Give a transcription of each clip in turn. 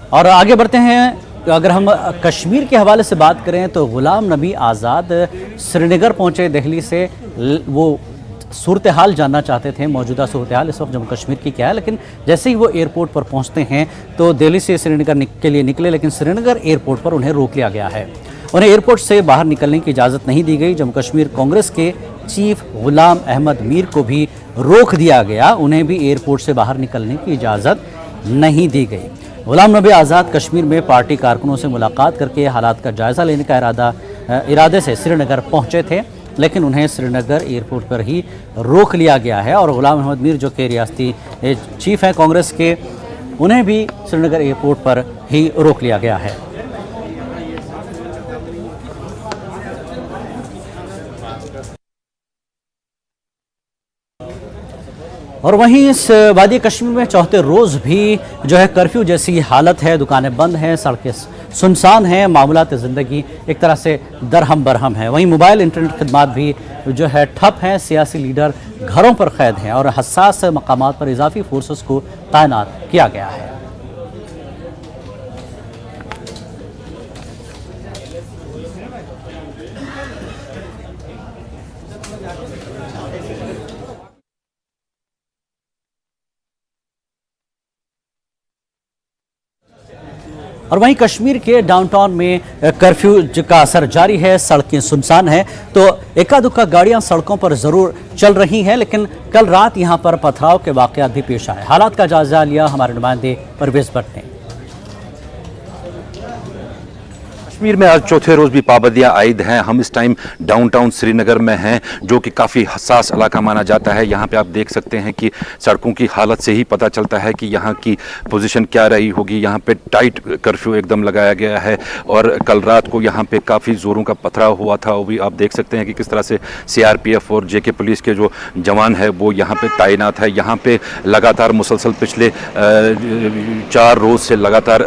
اور آگے بڑھتے ہیں، اگر ہم کشمیر کے حوالے سے بات کریں تو غلام نبی آزاد سری نگر پہنچے دہلی سے۔ وہ صورتحال جاننا چاہتے تھے، موجودہ صورتحال اس وقت جموں کشمیر کی کیا ہے، لیکن جیسے ہی وہ ایئرپورٹ پر پہنچتے ہیں تو دہلی سے سری نگر کے لیے نکلے، لیکن سری نگر ایئرپورٹ پر انہیں روک لیا گیا ہے۔ انہیں ایئرپورٹ سے باہر نکلنے کی اجازت نہیں دی گئی۔ جموں کشمیر کانگریس کے چیف غلام احمد میر کو بھی روک دیا گیا، انہیں بھی ایئرپورٹ سے باہر نکلنے کی اجازت نہیں دی گئی۔ غلام نبی آزاد کشمیر میں پارٹی کارکنوں سے ملاقات کر کے حالات کا جائزہ لینے کا ارادے سے سری نگر پہنچے تھے، لیکن انہیں سری نگر ایئرپورٹ پر ہی روک لیا گیا ہے، اور غلام احمد میر جو کہ ریاستی چیف ہیں کانگریس کے، انہیں بھی سری نگر ایئرپورٹ پر ہی روک لیا گیا ہے۔ اور وہیں اس وادی کشمیر میں چوتھے روز بھی جو ہے کرفیو جیسی حالت ہے، دکانیں بند ہیں، سڑکیں سنسان ہیں، معاملات زندگی ایک طرح سے درہم برہم ہیں۔ وہیں موبائل انٹرنیٹ خدمات بھی جو ہے ٹھپ ہیں، سیاسی لیڈر گھروں پر قید ہیں، اور حساس مقامات پر اضافی فورسز کو تعینات کیا گیا ہے۔ اور وہیں کشمیر کے ڈاؤن ٹاؤن میں کرفیو کا اثر جاری ہے، سڑکیں سنسان ہیں، تو اکا دکا گاڑیاں سڑکوں پر ضرور چل رہی ہیں، لیکن کل رات یہاں پر پتھراؤ کے واقعات بھی پیش آئے۔ حالات کا جائزہ لیا ہمارے نمائندے پرویز بٹ نے۔ کشمیر میں آج چوتھے روز بھی پابندیاں عائد ہیں۔ ہم اس ٹائم ڈاؤن ٹاؤن سری نگر میں ہیں، جو کہ کافی حساس علاقہ مانا جاتا ہے۔ یہاں پہ آپ دیکھ سکتے ہیں کہ سڑکوں کی حالت سے ہی پتہ چلتا ہے کہ یہاں کی پوزیشن کیا رہی ہوگی۔ یہاں پہ ٹائٹ کرفیو ایک دم لگایا گیا ہے، اور کل رات کو یہاں پہ کافی زوروں کا پتھراؤ ہوا تھا۔ وہ بھی آپ دیکھ سکتے ہیں کہ کس طرح سے CRPF اور JK پولیس کے جو جوان ہے وہ یہاں پہ تعینات ہے۔ یہاں پہ لگاتار مسلسل پچھلے 4 روز سے لگاتار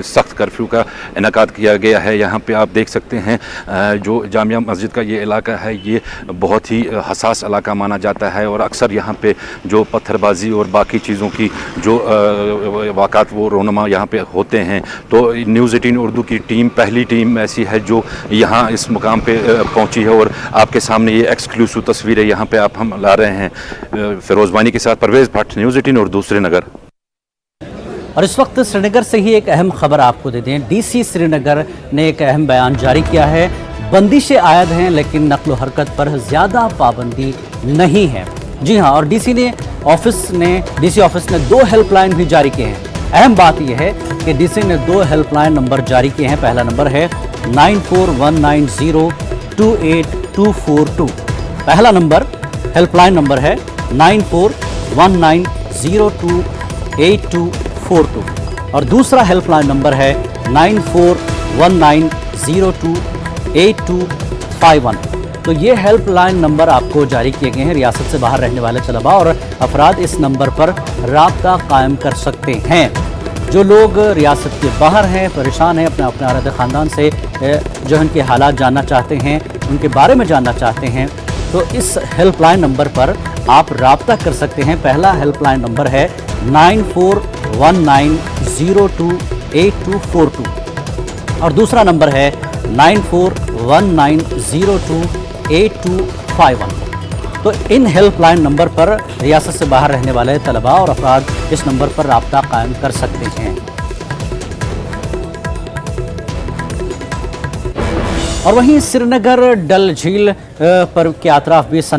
سخت کرفیو کا انعقاد کیا گیا ہے۔ یہاں پہ آپ دیکھ سکتے ہیں جو جامعہ مسجد کا یہ علاقہ ہے، یہ بہت ہی حساس علاقہ مانا جاتا ہے، اور اکثر یہاں پہ جو پتھر بازی اور باقی چیزوں کی جو واقعات وہ رونما یہاں پہ ہوتے ہیں۔ تو نیوز 18 اردو کی ٹیم پہلی ٹیم ایسی ہے جو یہاں اس مقام پہ پہنچی ہے، اور آپ کے سامنے یہ ایکسکلوسیو تصویریں یہاں پہ آپ ہم لا رہے ہیں۔ فیروز وانی کے ساتھ پرویز بھٹ، نیوز 18 اردو، سری نگر۔ اور اس وقت سری نگر سے ہی ایک اہم خبر آپ کو دے دیں، DC سری نگر نے ایک اہم بیان جاری کیا ہے۔ بندشیں عائد ہیں، لیکن نقل و حرکت پر زیادہ پابندی نہیں ہے۔ جی ہاں، اور DC آفس نے 2 ہیلپ لائن بھی جاری کیے ہیں۔ اہم بات یہ ہے کہ DC نے 2 ہیلپ لائن نمبر جاری کیے ہیں۔ پہلا نمبر ہے 9419028242۔ پہلا نمبر ہیلپ لائن نمبر ہے 9419028242، اور دوسرا ہیلپ لائن نمبر ہے 9419028251۔ تو یہ ہیلپ لائن نمبر آپ کو جاری کیے گئے ہیں۔ ریاست سے باہر رہنے والے طلباء اور افراد اس نمبر پر رابطہ قائم کر سکتے ہیں۔ جو لوگ ریاست کے باہر ہیں، پریشان ہیں، اپنے افراد خاندان سے جو ان کے حالات جاننا چاہتے ہیں، ان کے بارے میں جاننا چاہتے ہیں، تو اس ہیلپ لائن نمبر پر آپ رابطہ کر سکتے ہیں۔ پہلا ہیلپ لائن نمبر ہے 9419028242، اور دوسرا نمبر ہے 9419028251۔ تو ان ہیلپ لائن نمبر پر ریاست سے باہر رہنے والے طلباء اور افراد اس نمبر پر رابطہ قائم کر سکتے ہیں۔ اور وہیں سری نگر ڈل جھیل پر کے اطراف بھی